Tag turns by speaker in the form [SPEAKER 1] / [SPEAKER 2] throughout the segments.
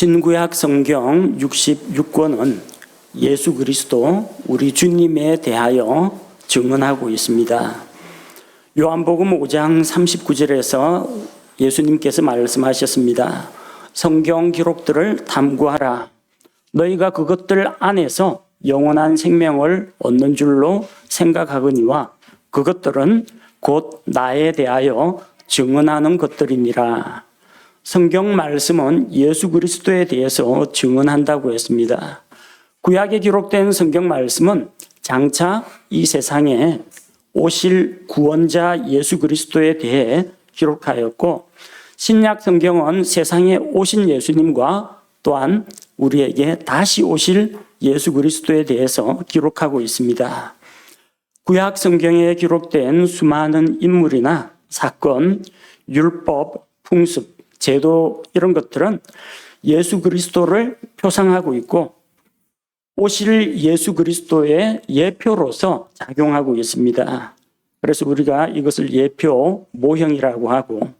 [SPEAKER 1] 신구약 성경 66권은 예수 그리스도 우리 주님에 대하여 증언하고 있습니다. 요한복음 5장 39절에서 예수님께서 말씀하셨습니다. 성경 기록들을 탐구하라. 너희가 그것들 안에서 영원한 생명을 얻는 줄로 생각하거니와 그것들은 곧 나에 대하여 증언하는 것들이니라. 성경 말씀은 예수 그리스도에 대해서 증언한다고 했습니다. 구약에 기록된 성경 말씀은 장차 이 세상에 오실 구원자 예수 그리스도에 대해 기록하였고, 신약 성경은 세상에 오신 예수님과 또한 우리에게 다시 오실 예수 그리스도에 대해서 기록하고 있습니다. 구약 성경에 기록된 수많은 인물이나 사건, 율법, 풍습, 제도 이런 것들은 예수 그리스도를 표상하고 있고 오실 예수 그리스도의 예표로서 작용하고 있습니다. 그래서 우리가 이것을 예표 모형이라고 하고,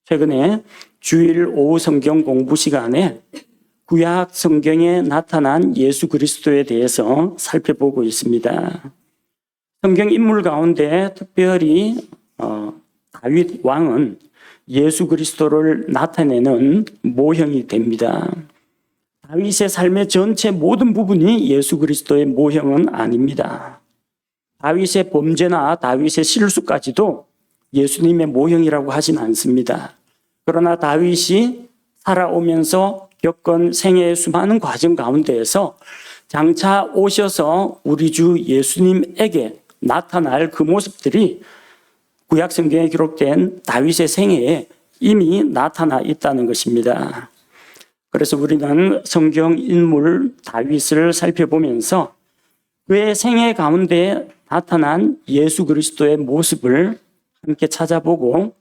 [SPEAKER 1] 최근에 주일 오후 성경 공부 시간에 구약 성경에 나타난 예수 그리스도에 대해서 살펴보고 있습니다. 성경 인물 가운데 특별히 다윗 왕은 예수 그리스도를 나타내는 모형이 됩니다. 다윗의 삶의 전체 모든 부분이 예수 그리스도의 모형은 아닙니다. 다윗의 범죄나 다윗의 실수까지도 예수님의 모형이라고 하진 않습니다. 그러나 다윗이 살아오면서 겪은 생애의 수많은 과정 가운데에서 장차 오셔서 우리 주 예수님에게 나타날 그 모습들이 구약 성경에 기록된 다윗의 생애에 이미 나타나 있다는 것입니다. 그래서 우리는 성경 인물 다윗을 살펴보면서 그의 생애 가운데 나타난 예수 그리스도의 모습을 함께 찾아보고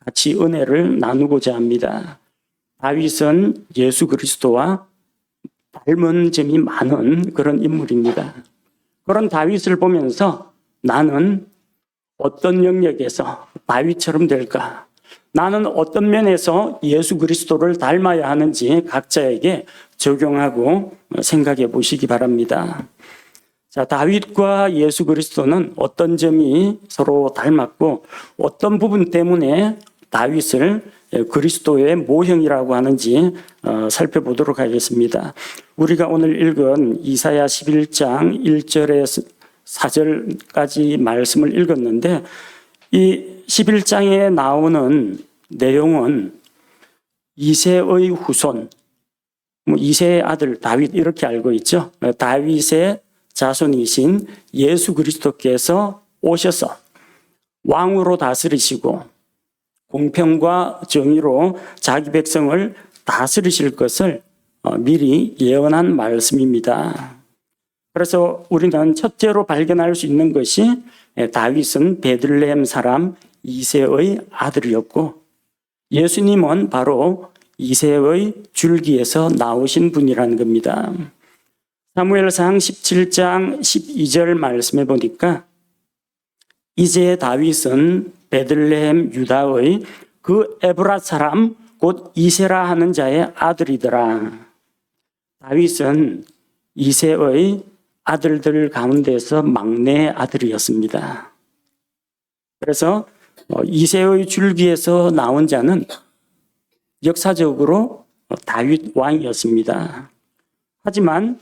[SPEAKER 1] 같이 은혜를 나누고자 합니다. 다윗은 예수 그리스도와 닮은 점이 많은 그런 인물입니다. 그런 다윗을 보면서 나는 어떤 영역에서 다윗처럼 될까? 나는 어떤 면에서 예수 그리스도를 닮아야 하는지 각자에게 적용하고 생각해 보시기 바랍니다. 자, 다윗과 예수 그리스도는 어떤 점이 서로 닮았고 어떤 부분 때문에 다윗을 그리스도의 모형이라고 하는지 살펴보도록 하겠습니다. 우리가 오늘 읽은 이사야 11장 1절에서 4절까지 말씀을 읽었는데, 이 11장에 나오는 내용은 이새의 후손, 이새의 아들 다윗 이렇게 알고 있죠. 다윗의 자손이신 예수 그리스도께서 오셔서 왕으로 다스리시고 공평과 정의로 자기 백성을 다스리실 것을 미리 예언한 말씀입니다. 그래서 우리는 첫째로 발견할 수 있는 것이 다윗은 베들레헴 사람 이새의 아들이었고 예수님은 바로 이새의 줄기에서 나오신 분이라는 겁니다. 사무엘상 17장 12절 말씀해 보니까 이제 다윗은 베들레헴 유다의 그 에브랏 사람 곧 이새라 하는 자의 아들이더라. 다윗은 이새의 아들들 가운데서 막내 아들이었습니다. 그래서 이새의 줄기에서 나온 자는 역사적으로 다윗 왕이었습니다. 하지만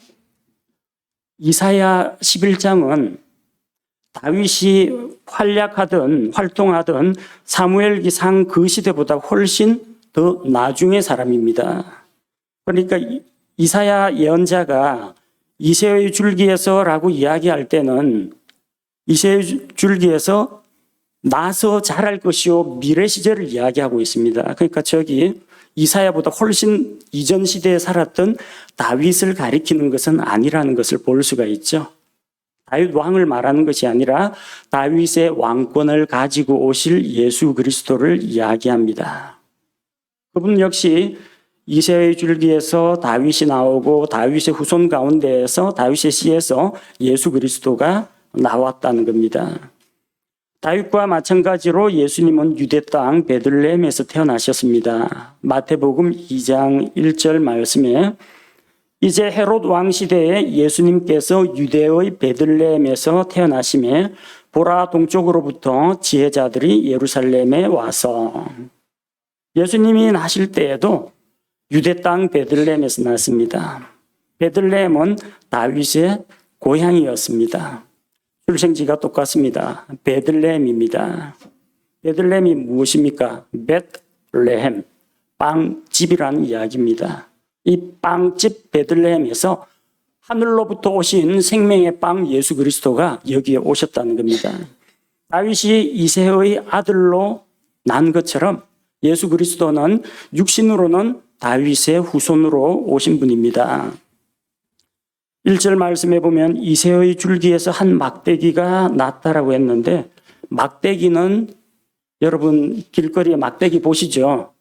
[SPEAKER 1] 이사야 11장은 다윗이 활동하던 사무엘기상 그 시대보다 훨씬 더 나중의 사람입니다. 그러니까 이사야 예언자가 이새의 줄기에서라고 이야기할 때는 이새의 줄기에서 나서 자랄 것이요 미래 시제를 이야기하고 있습니다. 그러니까 저기 이사야보다 훨씬 이전 시대에 살았던 다윗을 가리키는 것은 아니라는 것을 볼 수가 있죠. 다윗 왕을 말하는 것이 아니라 다윗의 왕권을 가지고 오실 예수 그리스도를 이야기합니다. 그분 역시 이새의 줄기에서 다윗이 나오고 다윗의 후손 가운데에서 다윗의 씨에서 예수 그리스도가 나왔다는 겁니다. 다윗과 마찬가지로 예수님은 유대 땅 베들레헴에서 태어나셨습니다. 마태복음 2장 1절 말씀에 이제 헤롯 왕 시대에 예수님께서 유대의 베들레헴에서 태어나심에 보라 동쪽으로부터 지혜자들이 예루살렘에 와서 예수님이 나실 때에도 유대 땅 베들레헴에서 났습니다. 베들레헴은 다윗의 고향이었습니다. 출생지가 똑같습니다. 베들레헴입니다. 베들레헴이 무엇입니까? 베들레헴, 빵집이라는 이야기입니다. 이 빵집 베들레헴에서 하늘로부터 오신 생명의 빵 예수 그리스도가 여기에 오셨다는 겁니다. 다윗이 이새의 아들로 난 것처럼 예수 그리스도는 육신으로는 다윗의 후손으로 오신 분입니다. 1절 말씀에 보면 이새의 줄기에서 한 막대기가 났다라고 했는데 막대기는 여러분 길거리에 막대기 보시죠?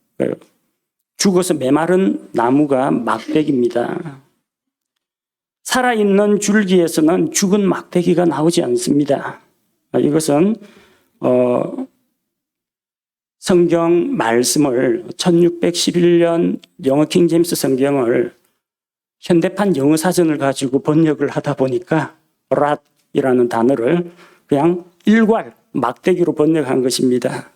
[SPEAKER 1] 죽어서 메마른 나무가 막대기입니다. 살아있는 줄기에서는 죽은 막대기가 나오지 않습니다. 이것은 성경 말씀을 1611년 영어 킹제임스 성경을 현대판 영어 사전을 가지고 번역을 하다 보니까 랏이라는 단어를 그냥 일괄 막대기로 번역한 것입니다.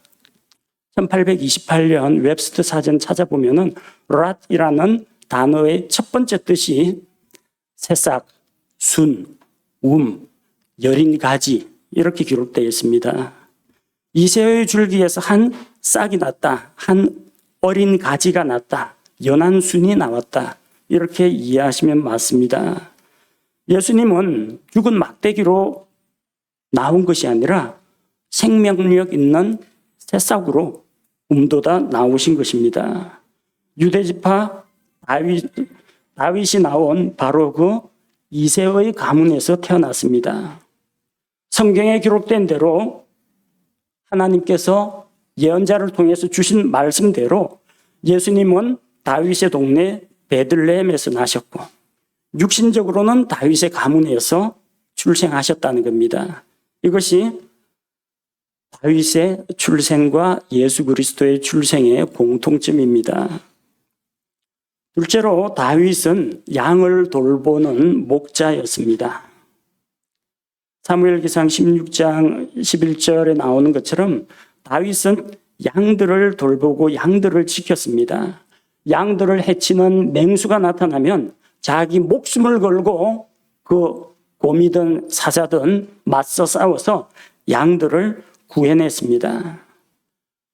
[SPEAKER 1] 1828년 웹스터 사전 찾아보면은 랏이라는 단어의 첫 번째 뜻이 새싹, 순, 여린 가지 이렇게 기록되어 있습니다. 이새의 줄기에서 한 싹이 났다, 한 어린 가지가 났다, 연한 순이 나왔다 이렇게 이해하시면 맞습니다. 예수님은 죽은 막대기로 나온 것이 아니라 생명력 있는 새싹으로 돋아 나오신 것입니다. 유대지파 다윗이 나온 바로 그 이새의 가문에서 태어났습니다. 성경에 기록된 대로 하나님께서 예언자를 통해서 주신 말씀대로 예수님은 다윗의 동네 베들레헴에서 나셨고 육신적으로는 다윗의 가문에서 출생하셨다는 겁니다. 이것이 다윗의 출생과 예수 그리스도의 출생의 공통점입니다. 둘째로 다윗은 양을 돌보는 목자였습니다. 사무엘기상 16장 11절에 나오는 것처럼 다윗은 양들을 돌보고 양들을 지켰습니다. 양들을 해치는 맹수가 나타나면 자기 목숨을 걸고 그 곰이든 사자든 맞서 싸워서 양들을 구해냈습니다.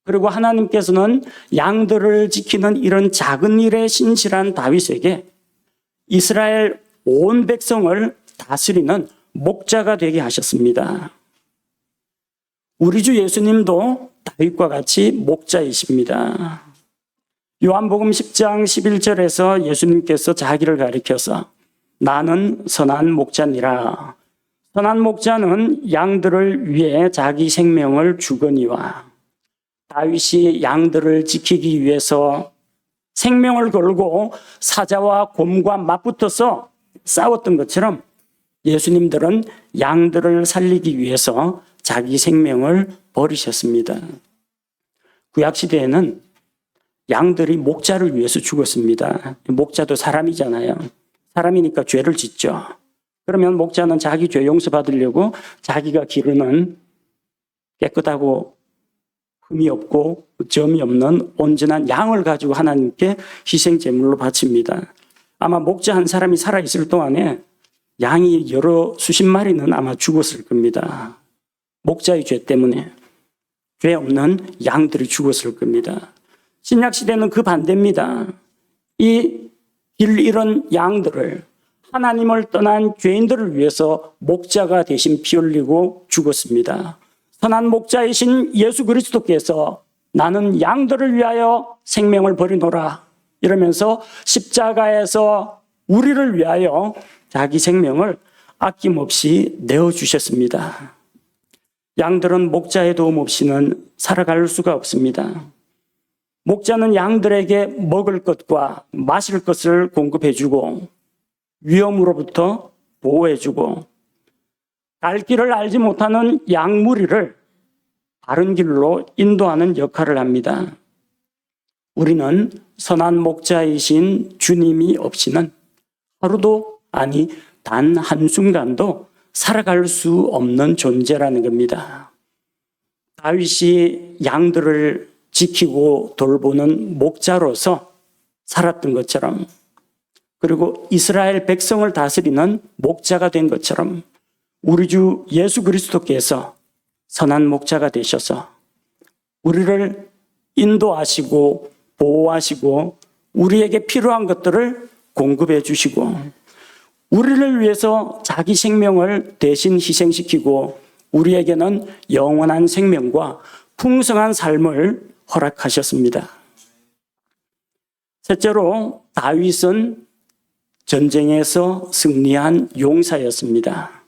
[SPEAKER 1] 그리고 하나님께서는 양들을 지키는 이런 작은 일에 신실한 다윗에게 이스라엘 온 백성을 다스리는 목자가 되게 하셨습니다. 우리 주 예수님도 다윗과 같이 목자이십니다. 요한복음 10장 11절에서 예수님께서 자기를 가리켜서 나는 선한 목자니라. 선한 목자는 양들을 위해 자기 생명을 주거니와 다윗이 양들을 지키기 위해서 생명을 걸고 사자와 곰과 맞붙어서 싸웠던 것처럼 예수님들은 양들을 살리기 위해서 자기 생명을 버리셨습니다. 구약시대에는 양들이 목자를 위해서 죽었습니다. 목자도 사람이잖아요. 사람이니까 죄를 짓죠. 그러면 목자는 자기 죄 용서받으려고 자기가 기르는 깨끗하고 흠이 없고 점이 없는 온전한 양을 가지고 하나님께 희생제물로 바칩니다. 아마 목자 한 사람이 살아있을 동안에 양이 수십 마리는 아마 죽었을 겁니다. 목자의 죄 때문에 죄 없는 양들이 죽었을 겁니다. 신약시대는 그 반대입니다. 이 길 잃은 양들을 하나님을 떠난 죄인들을 위해서 목자가 대신 피 흘리고 죽었습니다. 선한 목자이신 예수 그리스도께서 나는 양들을 위하여 생명을 버리노라 이러면서 십자가에서 우리를 위하여 자기 생명을 아낌없이 내어주셨습니다. 양들은 목자의 도움 없이는 살아갈 수가 없습니다. 목자는 양들에게 먹을 것과 마실 것을 공급해주고 위험으로부터 보호해주고 갈 길을 알지 못하는 양무리를 바른 길로 인도하는 역할을 합니다. 우리는 선한 목자이신 주님이 없이는 하루도 아니 단 한순간도 살아갈 수 없는 존재라는 겁니다. 다윗이 양들을 지키고 돌보는 목자로서 살았던 것처럼, 그리고 이스라엘 백성을 다스리는 목자가 된 것처럼 우리 주 예수 그리스도께서 선한 목자가 되셔서 우리를 인도하시고 보호하시고 우리에게 필요한 것들을 공급해 주시고 우리를 위해서 자기 생명을 대신 희생시키고 우리에게는 영원한 생명과 풍성한 삶을 허락하셨습니다. 셋째로, 다윗은 전쟁에서 승리한 용사였습니다.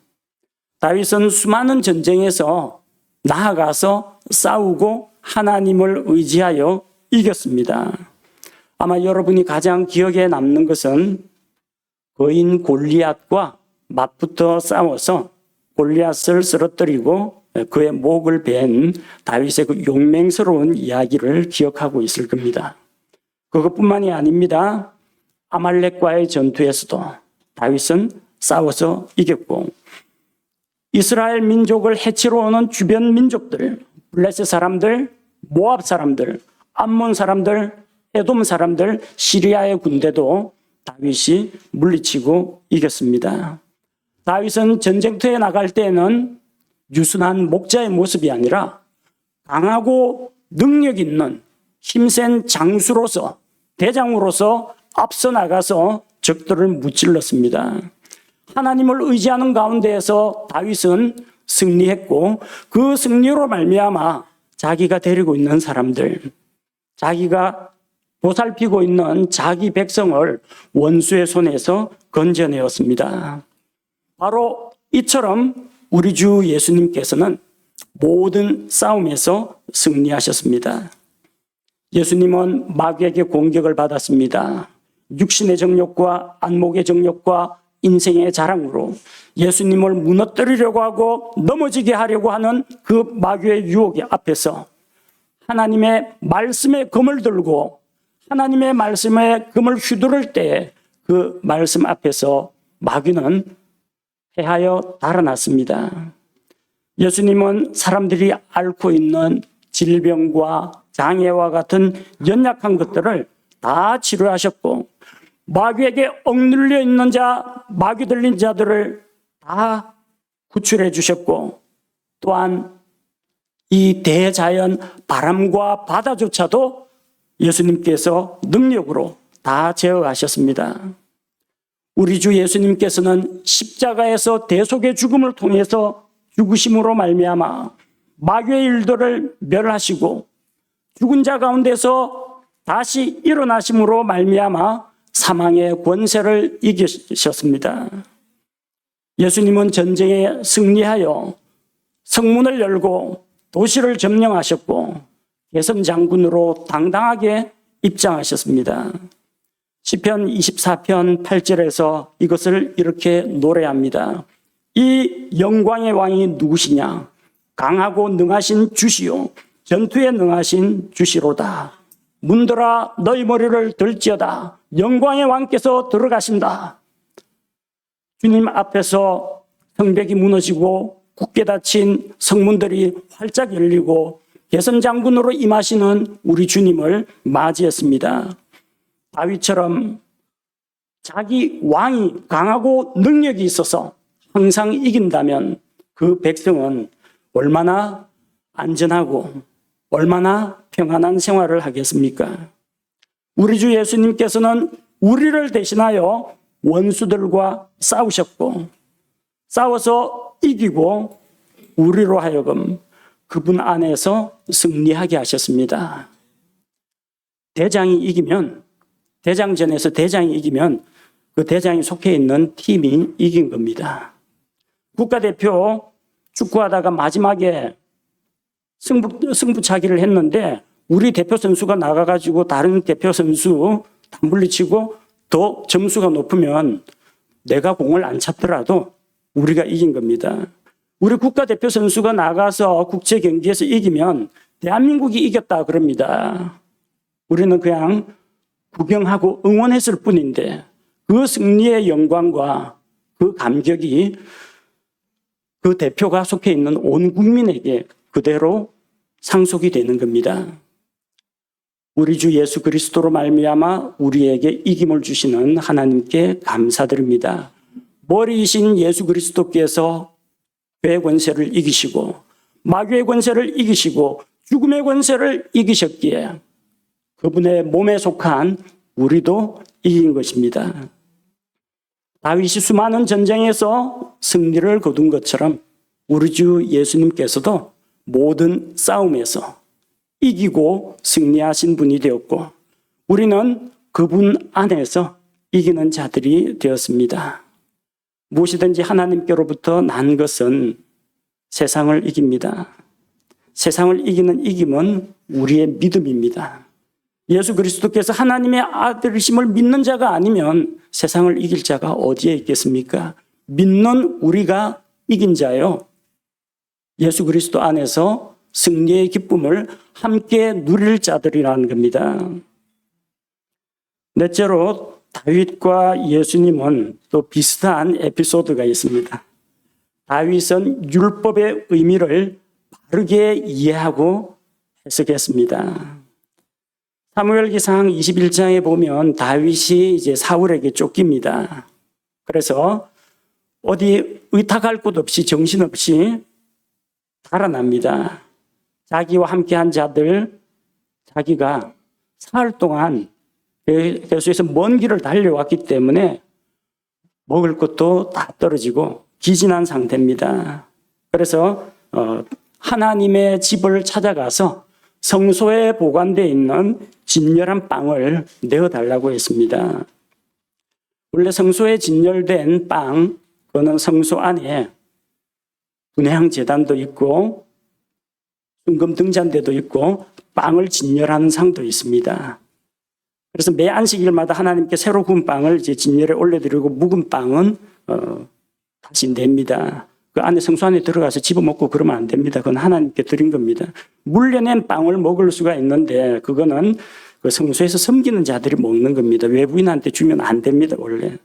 [SPEAKER 1] 다윗은 수많은 전쟁에서 나아가서 싸우고 하나님을 의지하여 이겼습니다. 아마 여러분이 가장 기억에 남는 것은 거인 골리앗과 맞붙어 싸워서 골리앗을 쓰러뜨리고 그의 목을 벤 다윗의 그 용맹스러운 이야기를 기억하고 있을 겁니다. 그것뿐만이 아닙니다. 아말렉과의 전투에서도 다윗은 싸워서 이겼고, 이스라엘 민족을 해치러 오는 주변 민족들, 블레셋 사람들, 모압 사람들, 암몬 사람들, 에돔 사람들, 시리아의 군대도 다윗이 물리치고 이겼습니다. 다윗은 전쟁터에 나갈 때에는 유순한 목자의 모습이 아니라 강하고 능력 있는 힘센 장수로서, 대장으로서 앞서 나가서 적들을 무찔렀습니다. 하나님을 의지하는 가운데에서 다윗은 승리했고, 그 승리로 말미암아 자기가 데리고 있는 사람들, 자기가 보살피고 있는 자기 백성을 원수의 손에서 건져내었습니다. 바로 이처럼 우리 주 예수님께서는 모든 싸움에서 승리하셨습니다. 예수님은 마귀에게 공격을 받았습니다. 육신의 정욕과 안목의 정욕과 인생의 자랑으로 예수님을 무너뜨리려고 하고 넘어지게 하려고 하는 그 마귀의 유혹의 앞에서 하나님의 말씀의 검을 들고 하나님의 말씀의 검을 휘두를 때 그 말씀 앞에서 마귀는 패하여 달아났습니다. 예수님은 사람들이 앓고 있는 질병과 장애와 같은 연약한 것들을 다 치료하셨고, 마귀에게 억눌려 있는 자, 마귀 들린 자들을 다 구출해 주셨고, 또한 이 대자연 바람과 바다조차도 예수님께서 능력으로 다 제어하셨습니다. 우리 주 예수님께서는 십자가에서 대속의 죽음을 통해서 죽으심으로 말미암아 마귀의 일들을 멸하시고 죽은 자 가운데서 다시 일어나심으로 말미암아 사망의 권세를 이기셨습니다. 예수님은 전쟁에 승리하여 성문을 열고 도시를 점령하셨고 개선 장군으로 당당하게 입장하셨습니다. 시편 24편 8절에서 이것을 이렇게 노래합니다. 이 영광의 왕이 누구시냐? 강하고 능하신 주시요 전투에 능하신 주시로다. 문들아 너희 머리를 들지어다. 영광의 왕께서 들어가신다. 주님 앞에서 성벽이 무너지고 굳게 닫힌 성문들이 활짝 열리고 개선장군으로 임하시는 우리 주님을 맞이했습니다. 다윗처럼 자기 왕이 강하고 능력이 있어서 항상 이긴다면 그 백성은 얼마나 안전하고 얼마나 평안한 생활을 하겠습니까? 우리 주 예수님께서는 우리를 대신하여 원수들과 싸우셨고 싸워서 이기고 우리로 하여금 그분 안에서 승리하게 하셨습니다. 대장이 이기면, 대장전에서 대장이 이기면 그 대장이 속해 있는 팀이 이긴 겁니다. 국가대표 축구하다가 마지막에 승부차기를 했는데 우리 대표 선수가 나가가지고 다른 대표 선수 다 물리치고 더 점수가 높으면 내가 공을 안 찼더라도 우리가 이긴 겁니다. 우리 국가대표 선수가 나가서 국제 경기에서 이기면 대한민국이 이겼다 그럽니다. 우리는 그냥 구경하고 응원했을 뿐인데 그 승리의 영광과 그 감격이 그 대표가 속해 있는 온 국민에게 그대로 상속이 되는 겁니다. 우리 주 예수 그리스도로 말미암아 우리에게 이김을 주시는 하나님께 감사드립니다. 머리이신 예수 그리스도께서 죄의 권세를 이기시고 마귀의 권세를 이기시고 죽음의 권세를 이기셨기에 그분의 몸에 속한 우리도 이긴 것입니다. 다윗이 수많은 전쟁에서 승리를 거둔 것처럼 우리 주 예수님께서도 모든 싸움에서 이기고 승리하신 분이 되었고 우리는 그분 안에서 이기는 자들이 되었습니다. 무엇이든지 하나님께로부터 난 것은 세상을 이깁니다. 세상을 이기는 이김은 우리의 믿음입니다. 예수 그리스도께서 하나님의 아들이심을 믿는 자가 아니면 세상을 이길 자가 어디에 있겠습니까? 믿는 우리가 이긴 자요. 예수 그리스도 안에서 승리의 기쁨을 함께 누릴 자들이라는 겁니다. 넷째로 다윗과 예수님은 또 비슷한 에피소드가 있습니다. 다윗은 율법의 의미를 바르게 이해하고 해석했습니다. 사무엘기상 21장에 보면 다윗이 이제 사울에게 쫓깁니다. 그래서 어디 의탁할 곳 없이 정신없이 달아납니다. 자기와 함께한 자들, 자기가 사흘 동안 계속해서 먼 길을 달려왔기 때문에 먹을 것도 다 떨어지고 기진한 상태입니다. 그래서 하나님의 집을 찾아가서 성소에 보관되어 있는 진열한 빵을 내어달라고 했습니다. 원래 성소에 진열된 빵, 그거는 성소 안에 분향 제단도 있고 순금 등잔대도 있고 빵을 진열하는 상도 있습니다. 그래서 매 안식일마다 하나님께 새로 구운 빵을 이제 진열에 올려드리고 묵은 빵은 다시 냅니다. 그 안에 성소 안에 들어가서 집어먹고 그러면 안 됩니다. 그건 하나님께 드린 겁니다. 물려낸 빵을 먹을 수가 있는데 그거는 그 성소에서 섬기는 자들이 먹는 겁니다. 외부인한테 주면 안 됩니다, 원래.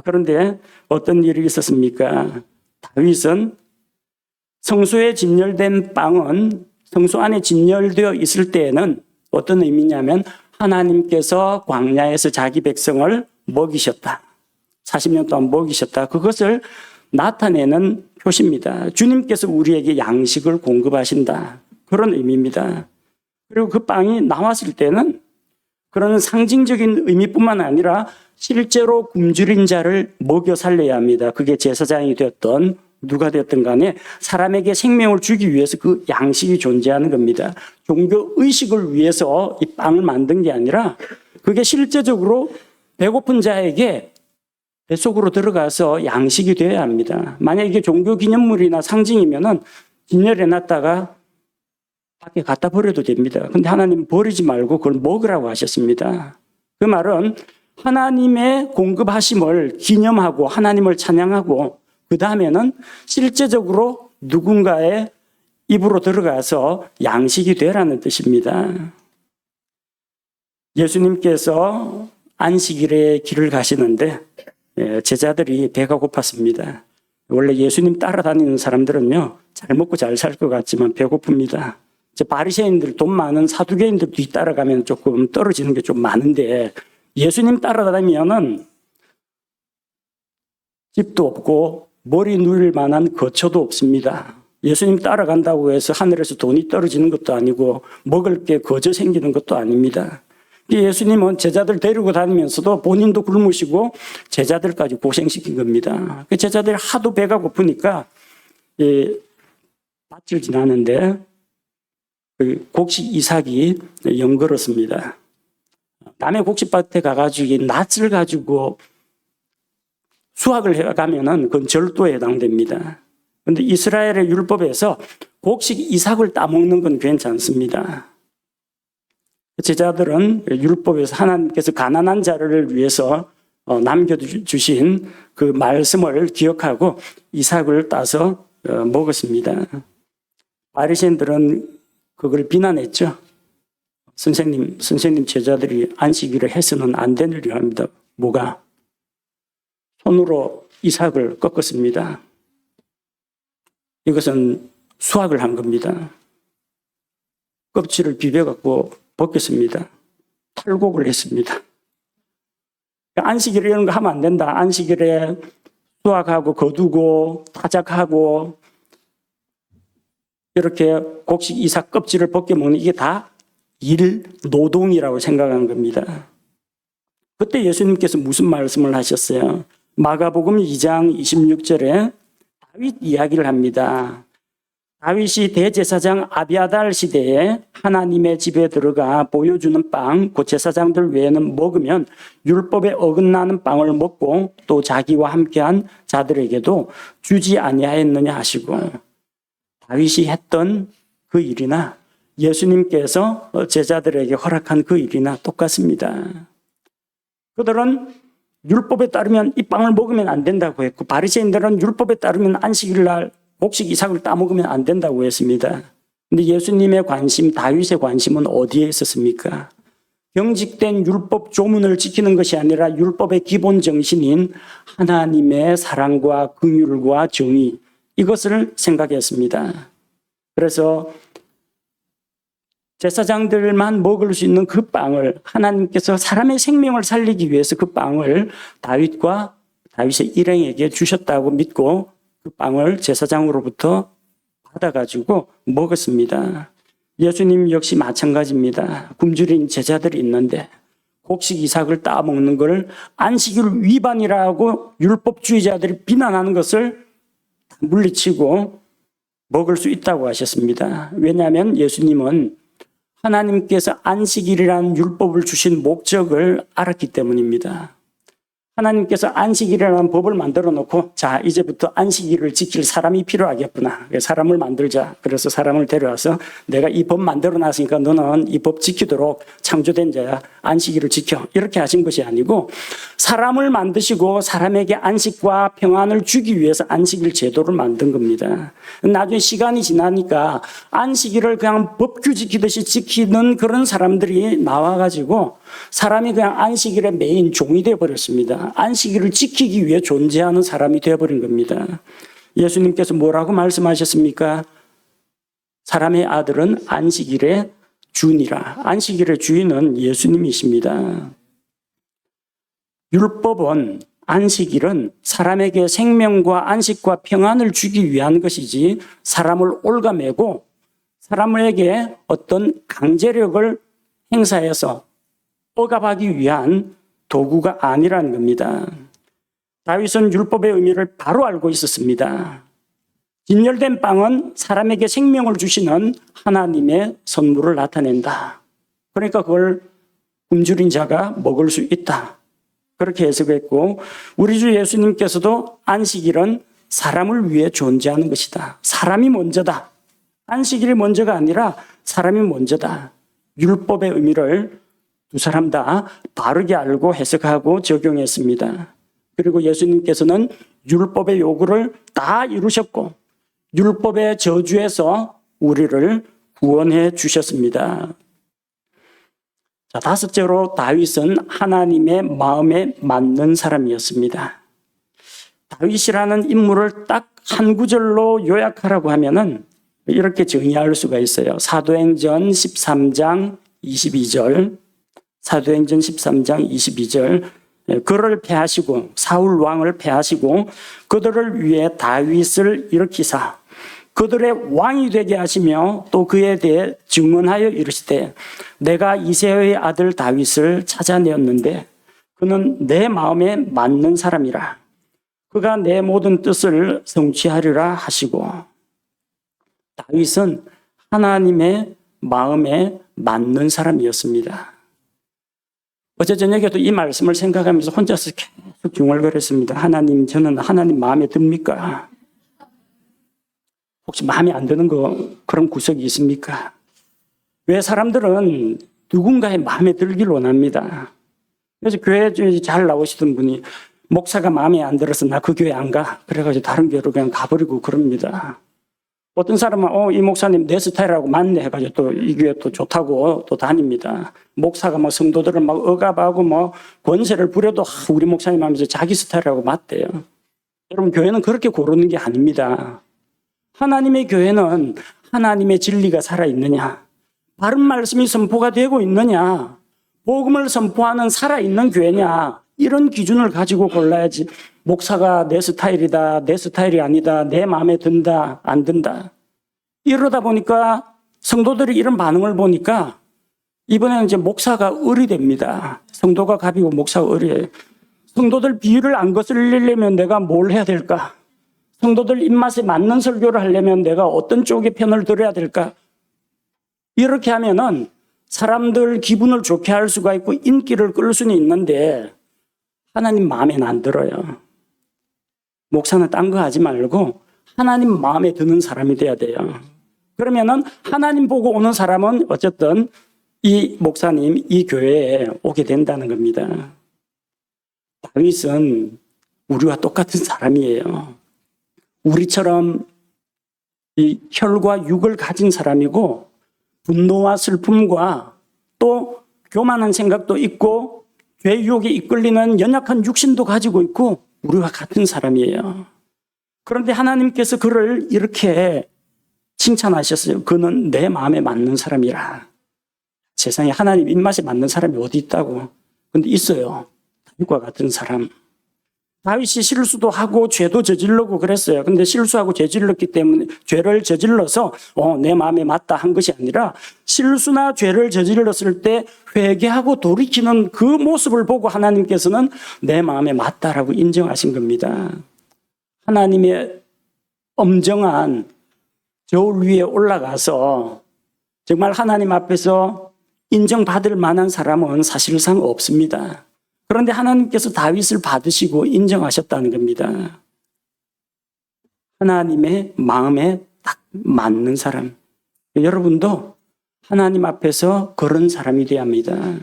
[SPEAKER 1] 그런데 어떤 일이 있었습니까? 다윗은 성소에 진열된 빵은 성소 안에 진열되어 있을 때에는 어떤 의미냐면 하나님께서 광야에서 자기 백성을 먹이셨다. 40년 동안 먹이셨다. 그것을 나타내는 표시입니다. 주님께서 우리에게 양식을 공급하신다. 그런 의미입니다. 그리고 그 빵이 나왔을 때는 그런 상징적인 의미뿐만 아니라 실제로 굶주린 자를 먹여 살려야 합니다. 그게 제사장이 되었던 누가 되었든 간에 사람에게 생명을 주기 위해서 그 양식이 존재하는 겁니다. 종교 의식을 위해서 이 빵을 만든 게 아니라 그게 실제적으로 배고픈 자에게 뱃속으로 들어가서 양식이 되어야 합니다. 만약 이게 종교 기념물이나 상징이면은 진열해 놨다가 밖에 갖다 버려도 됩니다. 근데 하나님 버리지 말고 그걸 먹으라고 하셨습니다. 그 말은 하나님의 공급하심을 기념하고 하나님을 찬양하고 그 다음에는 실제적으로 누군가의 입으로 들어가서 양식이 되라는 뜻입니다. 예수님께서 안식일에 길을 가시는데 제자들이 배가 고팠습니다. 원래 예수님 따라다니는 사람들은요, 잘 먹고 잘 살 것 같지만 배고픕니다. 바리새인들, 돈 많은 사두개인들 뒤따라가면 조금 떨어지는 게 좀 많은데 예수님 따라다니면은 집도 없고 머리 누일 만한 거처도 없습니다. 예수님 따라간다고 해서 하늘에서 돈이 떨어지는 것도 아니고 먹을 게 거저 생기는 것도 아닙니다. 예수님은 제자들 데리고 다니면서도 본인도 굶으시고 제자들까지 고생시킨 겁니다. 제자들이 하도 배가 고프니까 밭을 지나는데 곡식 이삭이 연걸었습니다. 남의 곡식밭에 가가지고 낫을 가지고 수확을 해가면은 그건 절도에 해당됩니다. 그런데 이스라엘의 율법에서 곡식 이삭을 따먹는 건 괜찮습니다. 제자들은 율법에서 하나님께서 가난한 자를 위해서 남겨주신 그 말씀을 기억하고 이삭을 따서 먹었습니다. 바리새인들은 그걸 비난했죠. 선생님 제자들이 안식일에 해서는 안 되는 일을 합니다. 뭐가? 손으로 이삭을 꺾었습니다. 이것은 수학을 한 겁니다. 껍질을 비벼갖고 벗겼습니다. 탈곡을 했습니다. 안식일에 이런 거 하면 안 된다. 안식일에 수확하고 거두고 타작하고 이렇게 곡식 이삭 껍질을 벗겨 먹는 이게 다 일 노동이라고 생각하는 겁니다. 그때 예수님께서 무슨 말씀을 하셨어요? 마가복음 2장 26절에 다윗 이야기를 합니다. 다윗이 대제사장 아비아달 시대에 하나님의 집에 들어가 보여주는 빵, 그 제사장들 외에는 먹으면 율법에 어긋나는 빵을 먹고 또 자기와 함께한 자들에게도 주지 아니하였느냐 하시고, 다윗이 했던 그 일이나 예수님께서 제자들에게 허락한 그 일이나 똑같습니다. 그들은 율법에 따르면 이 빵을 먹으면 안 된다고 했고, 바리새인들은 율법에 따르면 안식일 날 곡식 이삭을 따먹으면 안 된다고 했습니다. 그런데 예수님의 관심, 다윗의 관심은 어디에 있었습니까? 경직된 율법 조문을 지키는 것이 아니라 율법의 기본 정신인 하나님의 사랑과 긍휼과 정의, 이것을 생각했습니다. 그래서 제사장들만 먹을 수 있는 그 빵을, 하나님께서 사람의 생명을 살리기 위해서 그 빵을 다윗의 일행에게 주셨다고 믿고 그 빵을 제사장으로부터 받아가지고 먹었습니다. 예수님 역시 마찬가지입니다. 굶주린 제자들이 있는데 곡식 이삭을 따먹는 걸 안식일 위반이라고 율법주의자들이 비난하는 것을 물리치고 먹을 수 있다고 하셨습니다. 왜냐하면 예수님은 하나님께서 안식일이라는 율법을 주신 목적을 알았기 때문입니다. 하나님께서 안식일이라는 법을 만들어 놓고, 자, 이제부터 안식일을 지킬 사람이 필요하겠구나. 사람을 만들자. 그래서 사람을 데려와서 내가 이 법 만들어 놨으니까 너는 이 법 지키도록 창조된 자야. 안식일을 지켜. 이렇게 하신 것이 아니고, 사람을 만드시고 사람에게 안식과 평안을 주기 위해서 안식일 제도를 만든 겁니다. 나중에 시간이 지나니까 안식일을 그냥 법규 지키듯이 지키는 그런 사람들이 나와가지고 사람이 그냥 안식일의 메인 종이 되어버렸습니다. 안식일을 지키기 위해 존재하는 사람이 되어버린 겁니다. 예수님께서 뭐라고 말씀하셨습니까? 사람의 아들은 안식일의 주니라. 안식일의 주인은 예수님이십니다. 율법은, 안식일은 사람에게 생명과 안식과 평안을 주기 위한 것이지 사람을 올가매고 사람에게 어떤 강제력을 행사해서 억압하기 위한 도구가 아니라는 겁니다. 다윗은 율법의 의미를 바로 알고 있었습니다. 진열된 빵은 사람에게 생명을 주시는 하나님의 선물을 나타낸다. 그러니까 그걸 굶주린 자가 먹을 수 있다. 그렇게 해석했고, 우리 주 예수님께서도 안식일은 사람을 위해 존재하는 것이다. 사람이 먼저다. 안식일이 먼저가 아니라 사람이 먼저다. 율법의 의미를 두 사람 다 바르게 알고 해석하고 적용했습니다. 그리고 예수님께서는 율법의 요구를 다 이루셨고 율법의 저주에서 우리를 구원해 주셨습니다. 자, 다섯째로 다윗은 하나님의 마음에 맞는 사람이었습니다. 다윗이라는 인물을 딱 한 구절로 요약하라고 하면은 이렇게 정의할 수가 있어요. 사도행전 13장 22절. 사도행전 13장 22절. 그를 패하시고 사울 왕을 패하시고 그들을 위해 다윗을 일으키사 그들의 왕이 되게 하시며 또 그에 대해 증언하여 이르시되 내가 이새의 아들 다윗을 찾아내었는데 그는 내 마음에 맞는 사람이라. 그가 내 모든 뜻을 성취하리라 하시고, 다윗은 하나님의 마음에 맞는 사람이었습니다. 어제 저녁에도 이 말씀을 생각하면서 혼자서 계속 중얼거렸습니다. 하나님, 저는 하나님 마음에 듭니까? 혹시 마음에 안 드는 그런 구석이 있습니까? 왜 사람들은 누군가의 마음에 들기를 원합니다. 그래서 교회에 잘 나오시던 분이 목사가 마음에 안 들어서 나 그 교회 안 가. 그래가지고 다른 교회로 그냥 가버리고 그럽니다. 어떤 사람은 이 목사님 내 스타일하고 맞네 해가지고 또 이 교회 또 좋다고 또 다닙니다. 목사가 뭐 성도들을 막 억압하고 뭐 권세를 부려도 우리 목사님 하면서 자기 스타일하고 맞대요. 여러분, 교회는 그렇게 고르는 게 아닙니다. 하나님의 교회는 하나님의 진리가 살아있느냐, 바른 말씀이 선포가 되고 있느냐, 복음을 선포하는 살아있는 교회냐, 이런 기준을 가지고 골라야지 목사가 내 스타일이다, 내 스타일이 아니다, 내 마음에 든다, 안 든다. 이러다 보니까 성도들이 이런 반응을 보니까 이번에는 이제 목사가 을이 됩니다. 성도가 갑이고 목사가 을이에요. 성도들 비위를 안 거슬리려면 내가 뭘 해야 될까? 성도들 입맛에 맞는 설교를 하려면 내가 어떤 쪽의 편을 들어야 될까? 이렇게 하면은 사람들 기분을 좋게 할 수가 있고 인기를 끌 수는 있는데 하나님 마음에는 안 들어요. 목사는 딴 거 하지 말고 하나님 마음에 드는 사람이 돼야 돼요. 그러면은 하나님 보고 오는 사람은 어쨌든 이 목사님, 이 교회에 오게 된다는 겁니다. 다윗은 우리와 똑같은 사람이에요. 우리처럼 이 혈과 육을 가진 사람이고 분노와 슬픔과 또 교만한 생각도 있고 죄 유혹에 이끌리는 연약한 육신도 가지고 있고 우리와 같은 사람이에요. 그런데 하나님께서 그를 이렇게 칭찬하셨어요. 그는 내 마음에 맞는 사람이라. 세상에 하나님 입맛에 맞는 사람이 어디 있다고. 근데 있어요. 다윗과 같은 사람. 다윗이 실수도 하고 죄도 저질르고 그랬어요. 근데 실수하고 저질렀기 때문에 죄를 저질러서 내 마음에 맞다 한 것이 아니라 실수나 죄를 저질렀을 때 회개하고 돌이키는 그 모습을 보고 하나님께서는 내 마음에 맞다라고 인정하신 겁니다. 하나님의 엄정한 저울 위에 올라가서 정말 하나님 앞에서 인정받을 만한 사람은 사실상 없습니다. 그런데 하나님께서 다윗을 받으시고 인정하셨다는 겁니다. 하나님의 마음에 딱 맞는 사람. 여러분도 하나님 앞에서 그런 사람이 되어야 합니다.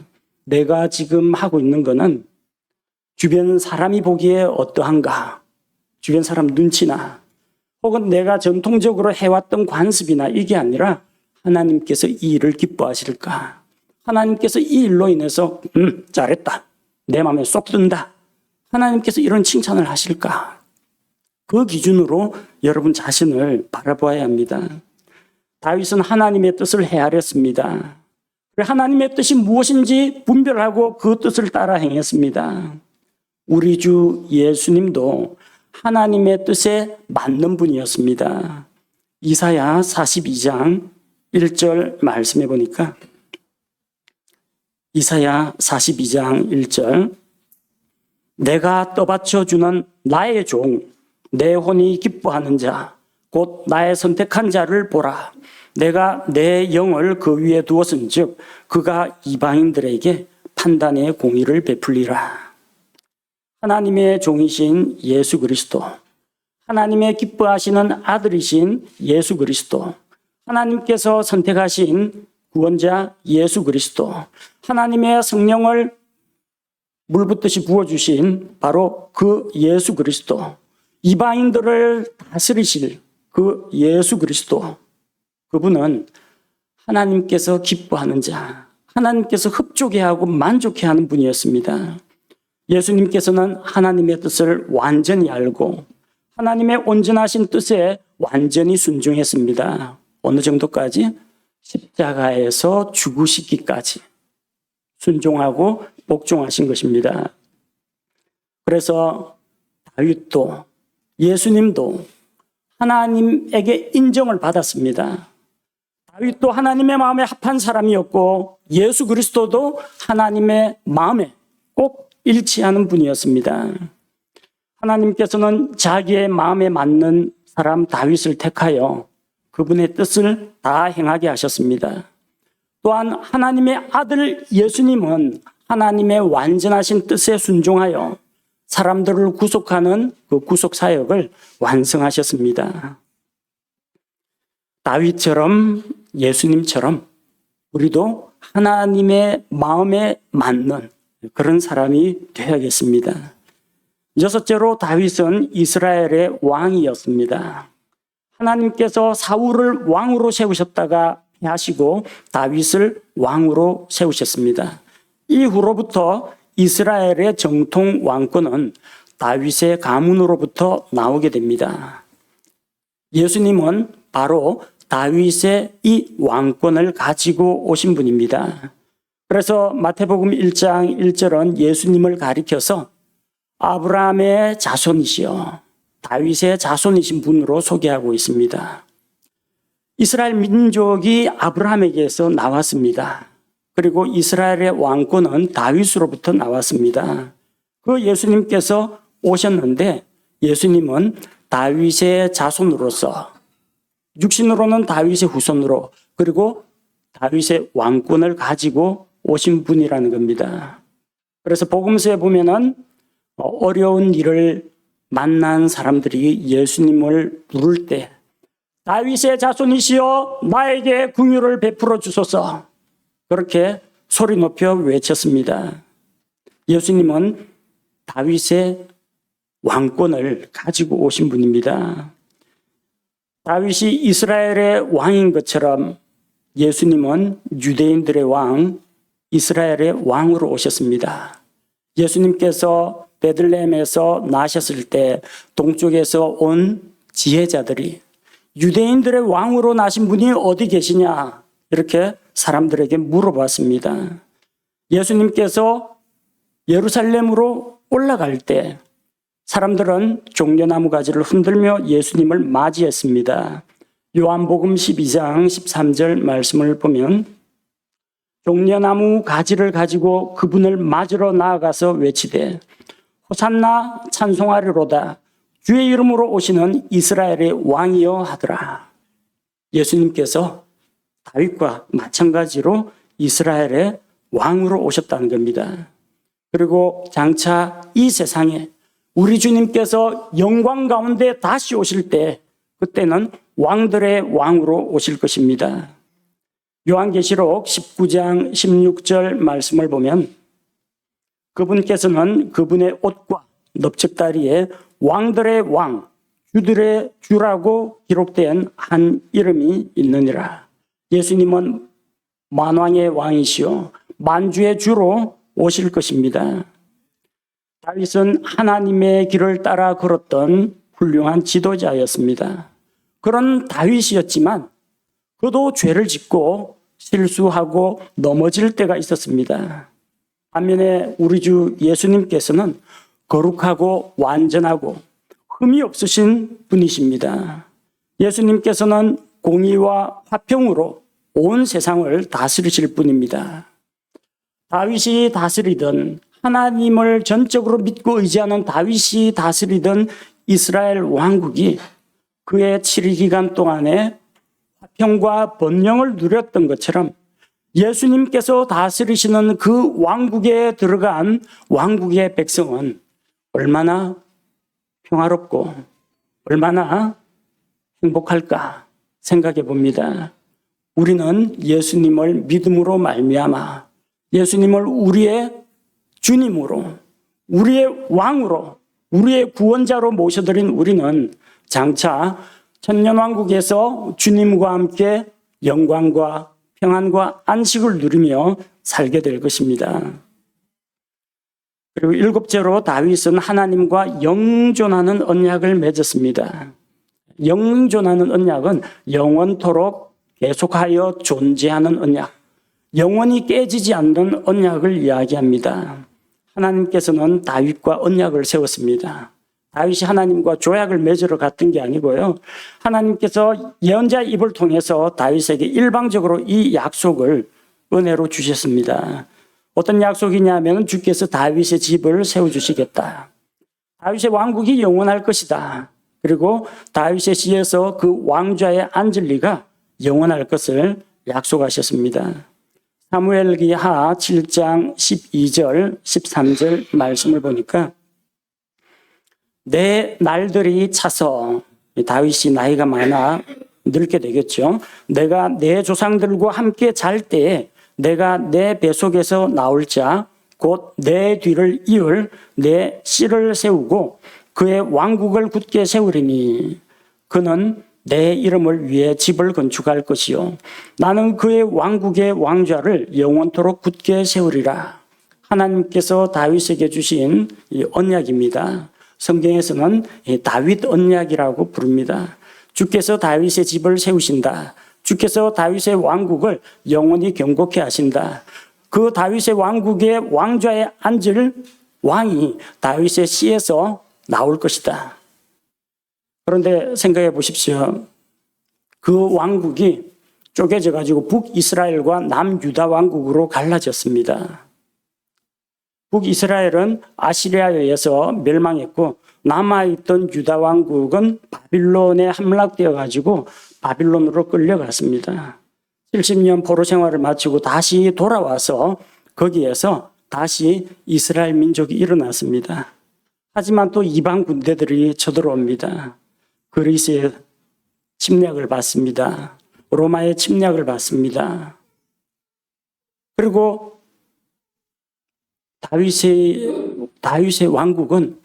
[SPEAKER 1] 내가 지금 하고 있는 거는 주변 사람이 보기에 어떠한가? 주변 사람 눈치나 혹은 내가 전통적으로 해왔던 관습이나 이게 아니라 하나님께서 이 일을 기뻐하실까? 하나님께서 이 일로 인해서 잘했다. 내 마음에 쏙 든다. 하나님께서 이런 칭찬을 하실까? 그 기준으로 여러분 자신을 바라보아야 합니다. 다윗은 하나님의 뜻을 헤아렸습니다. 하나님의 뜻이 무엇인지 분별하고 그 뜻을 따라 행했습니다. 우리 주 예수님도 하나님의 뜻에 맞는 분이었습니다. 이사야 42장 1절 말씀해 보니까 이사야 42장 1절 내가 떠받쳐 주는 나의 종 내 혼이 기뻐하는 자 곧 나의 선택한 자를 보라. 내가 내 영을 그 위에 두었은즉 그가 이방인들에게 판단의 공의를 베풀리라. 하나님의 종이신 예수 그리스도, 하나님의 기뻐하시는 아들이신 예수 그리스도, 하나님께서 선택하신 구원자 예수 그리스도, 하나님의 성령을 물붓듯이 부어주신 바로 그 예수 그리스도, 이방인들을 다스리실 그 예수 그리스도, 그분은 하나님께서 기뻐하는 자, 하나님께서 흡족해하고 만족해하는 분이었습니다. 예수님께서는 하나님의 뜻을 완전히 알고 하나님의 온전하신 뜻에 완전히 순종했습니다. 어느 정도까지? 십자가에서 죽으시기까지 순종하고 복종하신 것입니다. 그래서 다윗도 예수님도 하나님에게 인정을 받았습니다. 다윗도 하나님의 마음에 합한 사람이었고 예수 그리스도도 하나님의 마음에 꼭 일치하는 분이었습니다. 하나님께서는 자기의 마음에 맞는 사람 다윗을 택하여 그분의 뜻을 다 행하게 하셨습니다. 또한 하나님의 아들 예수님은 하나님의 완전하신 뜻에 순종하여 사람들을 구속하는 그 구속 사역을 완성하셨습니다. 다윗처럼 예수님처럼 우리도 하나님의 마음에 맞는 그런 사람이 되어야겠습니다. 여섯째로 다윗은 이스라엘의 왕이었습니다. 하나님께서 사울을 왕으로 세우셨다가 패하시고 다윗을 왕으로 세우셨습니다. 이후로부터 이스라엘의 정통 왕권은 다윗의 가문으로부터 나오게 됩니다. 예수님은 바로 다윗의 이 왕권을 가지고 오신 분입니다. 그래서 마태복음 1장 1절은 예수님을 가리켜서 아브라함의 자손이시여 다윗의 자손이신 분으로 소개하고 있습니다. 이스라엘 민족이 아브라함에게서 나왔습니다. 그리고 이스라엘의 왕권은 다윗으로부터 나왔습니다. 그 예수님께서 오셨는데 예수님은 다윗의 자손으로서 육신으로는 다윗의 후손으로 그리고 다윗의 왕권을 가지고 오신 분이라는 겁니다. 그래서 복음서에 보면은 어려운 일을 만난 사람들이 예수님을 부를 때 다윗의 자손이시여 나에게 긍휼을 베풀어 주소서 그렇게 소리 높여 외쳤습니다. 예수님은 다윗의 왕권을 가지고 오신 분입니다. 다윗이 이스라엘의 왕인 것처럼 예수님은 유대인들의 왕, 이스라엘의 왕으로 오셨습니다. 예수님께서 베들레헴에서 나셨을 때 동쪽에서 온 지혜자들이 유대인들의 왕으로 나신 분이 어디 계시냐 이렇게 사람들에게 물어봤습니다. 예수님께서 예루살렘으로 올라갈 때 사람들은 종려나무 가지를 흔들며 예수님을 맞이했습니다. 요한복음 12장 13절 말씀을 보면 종려나무 가지를 가지고 그분을 맞으러 나아가서 외치되 호산나 찬송하리로다 주의 이름으로 오시는 이스라엘의 왕이여 하더라. 예수님께서 다윗과 마찬가지로 이스라엘의 왕으로 오셨다는 겁니다. 그리고 장차 이 세상에 우리 주님께서 영광 가운데 다시 오실 때 그때는 왕들의 왕으로 오실 것입니다. 요한계시록 19장 16절 말씀을 보면 그분께서는 그분의 옷과 넙적다리에 왕들의 왕, 주들의 주라고 기록된 한 이름이 있느니라. 예수님은 만왕의 왕이시요 만주의 주로 오실 것입니다. 다윗은 하나님의 길을 따라 걸었던 훌륭한 지도자였습니다. 그런 다윗이었지만 그도 죄를 짓고 실수하고 넘어질 때가 있었습니다. 반면에 우리 주 예수님께서는 거룩하고 완전하고 흠이 없으신 분이십니다. 예수님께서는 공의와 화평으로 온 세상을 다스리실 분입니다. 다윗이 다스리던 하나님을 전적으로 믿고 의지하는 다윗이 다스리던 이스라엘 왕국이 그의 7일 기간 동안에 화평과 번영을 누렸던 것처럼 예수님께서 다스리시는 그 왕국에 들어간 왕국의 백성은 얼마나 평화롭고 얼마나 행복할까 생각해 봅니다. 우리는 예수님을 믿음으로 말미암아 예수님을 우리의 주님으로 우리의 왕으로 우리의 구원자로 모셔드린 우리는 장차 천년왕국에서 주님과 함께 영광과 평안과 안식을 누리며 살게 될 것입니다. 그리고 일곱째로 다윗은 하나님과 영존하는 언약을 맺었습니다. 영존하는 언약은 영원토록 계속하여 존재하는 언약, 영원히 깨지지 않는 언약을 이야기합니다. 하나님께서는 다윗과 언약을 세웠습니다. 다윗이 하나님과 조약을 맺으러 갔던 게 아니고요. 하나님께서 예언자 입을 통해서 다윗에게 일방적으로 이 약속을 은혜로 주셨습니다. 어떤 약속이냐면 주께서 다윗의 집을 세워주시겠다. 다윗의 왕국이 영원할 것이다. 그리고 다윗의 씨에서 그 왕좌에 앉을 리가 영원할 것을 약속하셨습니다. 사무엘기 하 7장 12절 13절 말씀을 보니까 내 날들이 차서 다윗이 나이가 많아 늙게 되겠죠. 내가 내 조상들과 함께 잘 때에 내가 내 뱃속에서 나올 자 곧 내 뒤를 이을 내 씨를 세우고 그의 왕국을 굳게 세우리니 그는 내 이름을 위해 집을 건축할 것이요 나는 그의 왕국의 왕좌를 영원토록 굳게 세우리라. 하나님께서 다윗에게 주신 이 언약입니다. 성경에서는 다윗 언약이라고 부릅니다. 주께서 다윗의 집을 세우신다. 주께서 다윗의 왕국을 영원히 경고케 하신다. 그 다윗의 왕국의 왕좌에 앉을 왕이 다윗의 씨에서 나올 것이다. 그런데 생각해 보십시오. 그 왕국이 쪼개져 가지고 북이스라엘과 남유다 왕국으로 갈라졌습니다. 북이스라엘은 아시리아에 의해서 멸망했고 남아있던 유다 왕국은 바빌론에 함락되어 가지고 바빌론으로 끌려갔습니다. 70년 포로 생활을 마치고 다시 돌아와서 거기에서 다시 이스라엘 민족이 일어났습니다. 하지만 또 이방 군대들이 쳐들어옵니다. 그리스의 침략을 받습니다. 로마의 침략을 받습니다. 그리고 다윗의 왕국은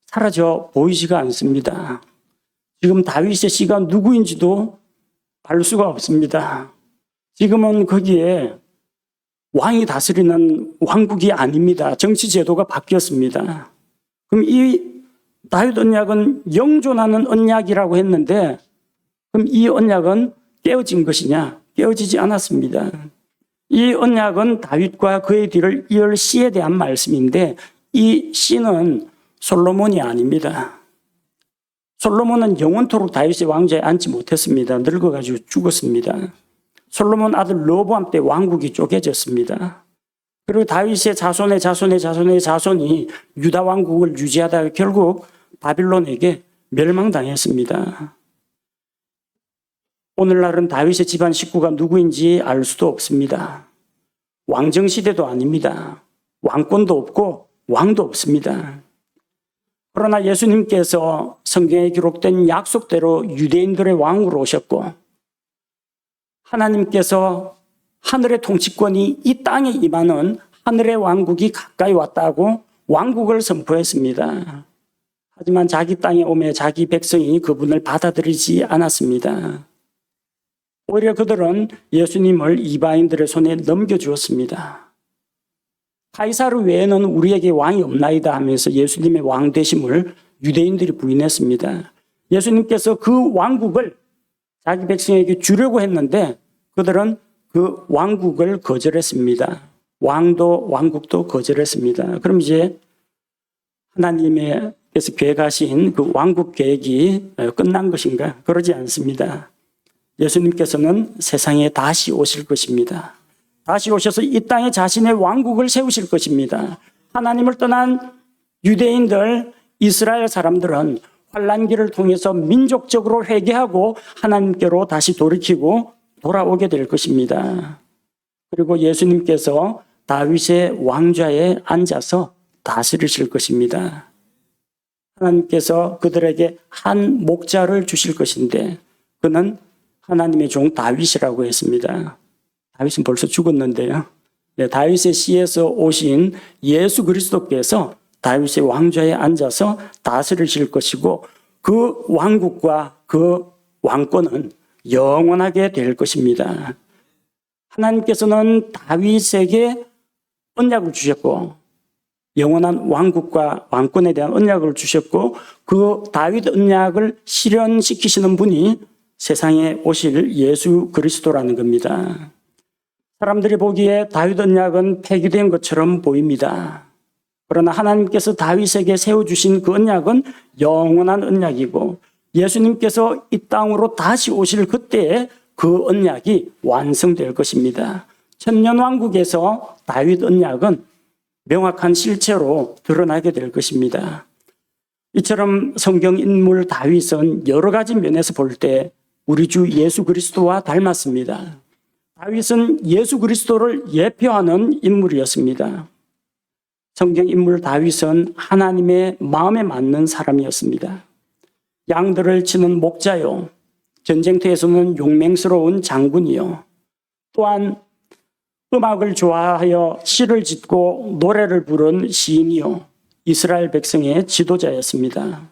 [SPEAKER 1] 사라져 보이지가 않습니다. 지금 다윗의 씨가 누구인지도 알 수가 없습니다. 지금은 거기에 왕이 다스리는 왕국이 아닙니다. 정치 제도가 바뀌었습니다. 그럼 이 다윗 언약은 영존하는 언약이라고 했는데 그럼 이 언약은 깨어진 것이냐? 깨어지지 않았습니다. 이 언약은 다윗과 그의 뒤를 이을 씨에 대한 말씀인데 이 씨는 솔로몬이 아닙니다. 솔로몬은 영원토록 다윗의 왕좌에 앉지 못했습니다. 늙어가지고 죽었습니다. 솔로몬 아들 르호보암 때 왕국이 쪼개졌습니다. 그리고 다윗의 자손이 유다 왕국을 유지하다가 결국 바빌론에게 멸망당했습니다. 오늘날은 다윗의 집안 식구가 누구인지 알 수도 없습니다. 왕정시대도 아닙니다. 왕권도 없고 왕도 없습니다. 그러나 예수님께서 성경에 기록된 약속대로 유대인들의 왕으로 오셨고 하나님께서 하늘의 통치권이 이 땅에 임하는 하늘의 왕국이 가까이 왔다고 왕국을 선포했습니다. 하지만 자기 땅에 오매 자기 백성이 그분을 받아들이지 않았습니다. 오히려 그들은 예수님을 이방인들의 손에 넘겨주었습니다. 카이사르 외에는 우리에게 왕이 없나이다 하면서 예수님의 왕 되심을 유대인들이 부인했습니다. 예수님께서 그 왕국을 자기 백성에게 주려고 했는데 그들은 그 왕국을 거절했습니다. 왕국도 거절했습니다. 그럼 이제 하나님께서 계획하신 그 왕국 계획이 끝난 것인가? 그러지 않습니다. 예수님께서는 세상에 다시 오실 것입니다. 다시 오셔서 이 땅에 자신의 왕국을 세우실 것입니다. 하나님을 떠난 유대인들, 이스라엘 사람들은 환난기를 통해서 민족적으로 회개하고 하나님께로 다시 돌이키고 돌아오게 될 것입니다. 그리고 예수님께서 다윗의 왕좌에 앉아서 다스리실 것입니다. 하나님께서 그들에게 한 목자를 주실 것인데 그는 하나님의 종 다윗이라고 했습니다. 다윗은 벌써 죽었는데요. 다윗의 씨에서 오신 예수 그리스도께서 다윗의 왕좌에 앉아서 다스리실 것이고 그 왕국과 그 왕권은 영원하게 될 것입니다. 하나님께서는 다윗에게 언약을 주셨고 영원한 왕국과 왕권에 대한 언약을 주셨고 그 다윗 언약을 실현시키시는 분이 세상에 오실 예수 그리스도라는 겁니다. 사람들이 보기에 다윗 언약은 폐기된 것처럼 보입니다. 그러나 하나님께서 다윗에게 세워주신 그 언약은 영원한 언약이고 예수님께서 이 땅으로 다시 오실 그때에 그 언약이 완성될 것입니다. 천년왕국에서 다윗 언약은 명확한 실체로 드러나게 될 것입니다. 이처럼 성경 인물 다윗은 여러 가지 면에서 볼 때 우리 주 예수 그리스도와 닮았습니다. 다윗은 예수 그리스도를 예표하는 인물이었습니다. 성경 인물 다윗은 하나님의 마음에 맞는 사람이었습니다. 양들을 치는 목자요, 전쟁터에서는 용맹스러운 장군이요, 또한 음악을 좋아하여 시를 짓고 노래를 부른 시인이요 이스라엘 백성의 지도자였습니다.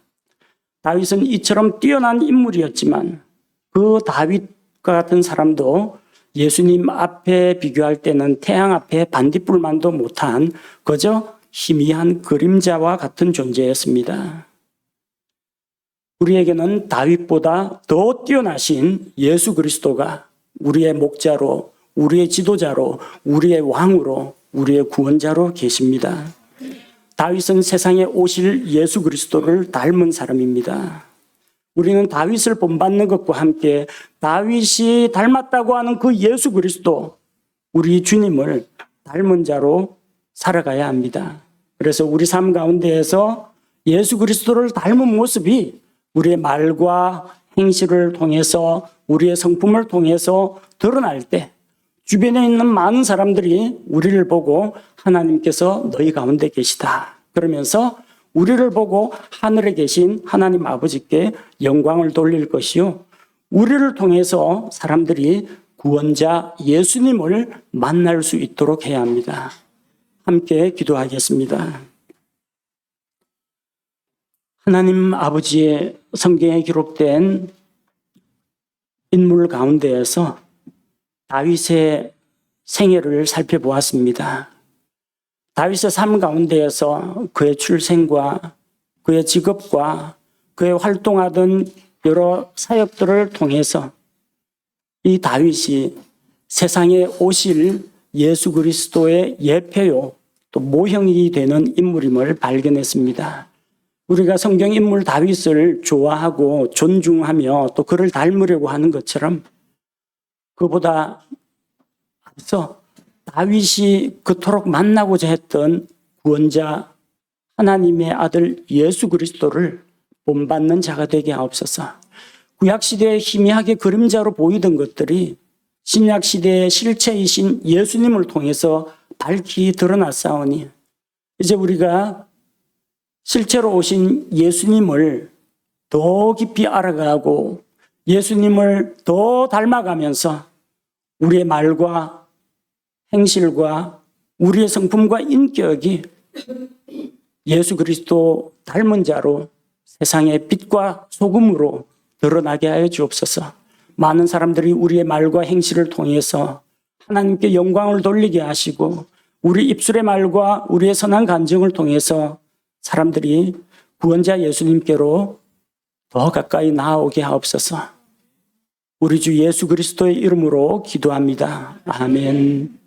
[SPEAKER 1] 다윗은 이처럼 뛰어난 인물이었지만 그 다윗과 같은 사람도 예수님 앞에 비교할 때는 태양 앞에 반딧불만도 못한 그저 희미한 그림자와 같은 존재였습니다. 우리에게는 다윗보다 더 뛰어나신 예수 그리스도가 우리의 목자로, 우리의 지도자로, 우리의 왕으로, 우리의 구원자로 계십니다. 다윗은 세상에 오실 예수 그리스도를 닮은 사람입니다. 우리는 다윗을 본받는 것과 함께 다윗이 닮았다고 하는 그 예수 그리스도, 우리 주님을 닮은 자로 살아가야 합니다. 그래서 우리 삶 가운데에서 예수 그리스도를 닮은 모습이 우리의 말과 행실을 통해서, 우리의 성품을 통해서 드러날 때 주변에 있는 많은 사람들이 우리를 보고 하나님께서 너희 가운데 계시다 그러면서 우리를 보고 하늘에 계신 하나님 아버지께 영광을 돌릴 것이요, 우리를 통해서 사람들이 구원자 예수님을 만날 수 있도록 해야 합니다. 함께 기도하겠습니다. 하나님 아버지의 성경에 기록된 인물 가운데에서 다윗의 생애를 살펴보았습니다. 다윗의 삶 가운데에서 그의 출생과 그의 직업과 그의 활동하던 여러 사역들을 통해서 이 다윗이 세상에 오실 예수 그리스도의 예표요 또 모형이 되는 인물임을 발견했습니다. 우리가 성경 인물 다윗을 좋아하고 존중하며 또 그를 닮으려고 하는 것처럼 그보다 앞서 다윗이 그토록 만나고자 했던 구원자 하나님의 아들 예수 그리스도를 본받는 자가 되게 하옵소서. 구약시대에 희미하게 그림자로 보이던 것들이 신약시대의 실체이신 예수님을 통해서 밝히 드러났사오니 이제 우리가 실제로 오신 예수님을 더 깊이 알아가고 예수님을 더 닮아가면서 우리의 말과 행실과 우리의 성품과 인격이 예수 그리스도 닮은 자로 세상의 빛과 소금으로 드러나게 하여 주옵소서. 많은 사람들이 우리의 말과 행실을 통해서 하나님께 영광을 돌리게 하시고 우리 입술의 말과 우리의 선한 감정을 통해서 사람들이 구원자 예수님께로 더 가까이 나아오게 하옵소서. 우리 주 예수 그리스도의 이름으로 기도합니다. 아멘.